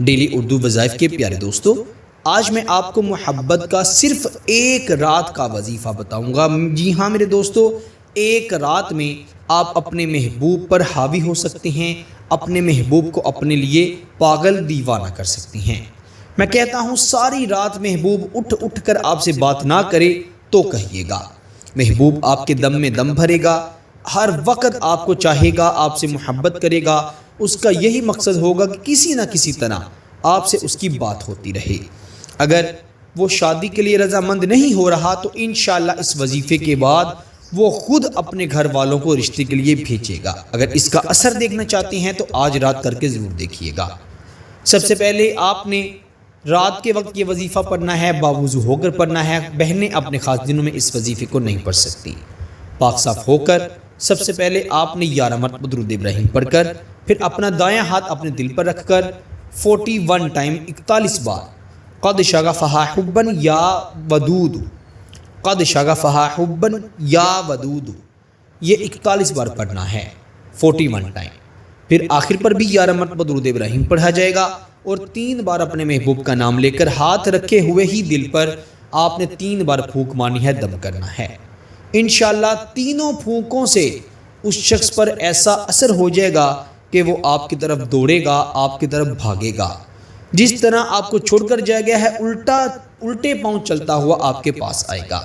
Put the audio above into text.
Daily Urdu وظائف کے پیارے دوستو، آج میں آپ کو محبت کا صرف ایک رات کا وظیفہ بتاؤں گا۔ جی ہاں میرے دوستو، ایک رات میں آپ اپنے محبوب پر حاوی ہو سکتے ہیں، اپنے محبوب کو اپنے لیے پاگل دیوانہ کر سکتی ہیں۔ میں کہتا ہوں ساری رات محبوب اٹھ کر آپ سے بات نہ کرے تو کہیے گا۔ محبوب آپ کے دم میں دم بھرے گا، ہر وقت آپ کو چاہے گا، آپ سے محبت کرے گا۔ اس کا یہی مقصد ہوگا کہ کسی نہ کسی طرح آپ سے اس کی بات ہوتی رہے۔ اگر وہ شادی کے لیے رضامند نہیں ہو رہا تو انشاءاللہ اس وظیفے کے بعد وہ خود اپنے گھر والوں کو رشتے کے لیے بھیجے گا۔ اگر اس کا اثر دیکھنا چاہتے ہیں تو آج رات کر کے ضرور دیکھیے گا۔ سب سے پہلے آپ نے رات کے وقت یہ وظیفہ پڑھنا ہے، باوضو ہو کر پڑھنا ہے۔ بہنیں اپنے خاص دنوں میں اس وظیفے کو نہیں پڑھ سکتی۔ پاک صاف ہو کر سب سے پہلے آپ نے 11 مرتبہ درود ابراہیم پڑھ کر، پھر اپنا دایاں ہاتھ اپنے دل پر رکھ کر 41 ٹائم 41 بار قد شغفہا حبا یا ودود، قد شغفہا حبا یا ودود، یہ 41 بار پڑھنا ہے 41 ٹائم۔ پھر آخر پر بھی 11 مرتبہ درود ابراہیم پڑھا جائے گا اور 3 بار اپنے محبوب کا نام لے کر ہاتھ رکھے ہوئے ہی دل پر آپ نے 3 بار پھونک مارنی ہے، دم کرنا ہے۔ انشاءاللہ تینوں پھونکوں سے اس شخص پر ایسا اثر ہو جائے گا کہ وہ آپ کی طرف دوڑے گا، آپ کی طرف بھاگے گا۔ جس طرح آپ کو چھوڑ کر جایا گیا ہے، الٹے پاؤں چلتا ہوا آپ کے پاس آئے گا۔